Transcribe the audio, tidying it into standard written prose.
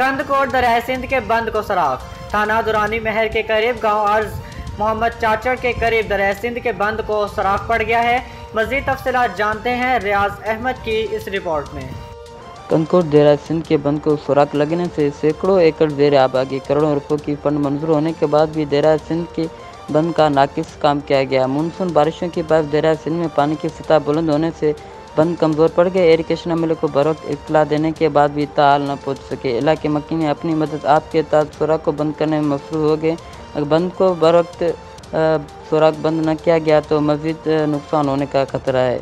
कंदकोट दरियाए सिंध के बंद को सराख। थाना दुरानी महर के करीब गांव अर्ज मोहम्मद चाचड़ के करीब दरियाए सिंध के बंद को सराख पड़ गया है। मजीद तफसीलात जानते हैं रियाज अहमद की इस रिपोर्ट में। कंदकोट दरियाए सिंध के बंद को सुराख लगने से सैकड़ों एकड़ ज़ेर आबादी करोड़ों रुपयों की फंड मंजूर होने के बाद भी दरियाए सिंध के बंद का नाकिस काम किया गया। मानसून बारिशों के बाद दरियाए सिंध में पानी की सतह बुलंद होने से बंद कमज़ोर पड़ गए। इरिगेशन अमले को बरवक्त इत्तला देने के बाद भी ताल न पहुँच सके। इलाके मक्की ने अपनी मदद आप के तहत सुराख को बंद करने में मसरूफ़ हो गए। अगर बंद को बरवक्त सुराख बंद न किया गया तो मज़ीद नुकसान होने का खतरा है।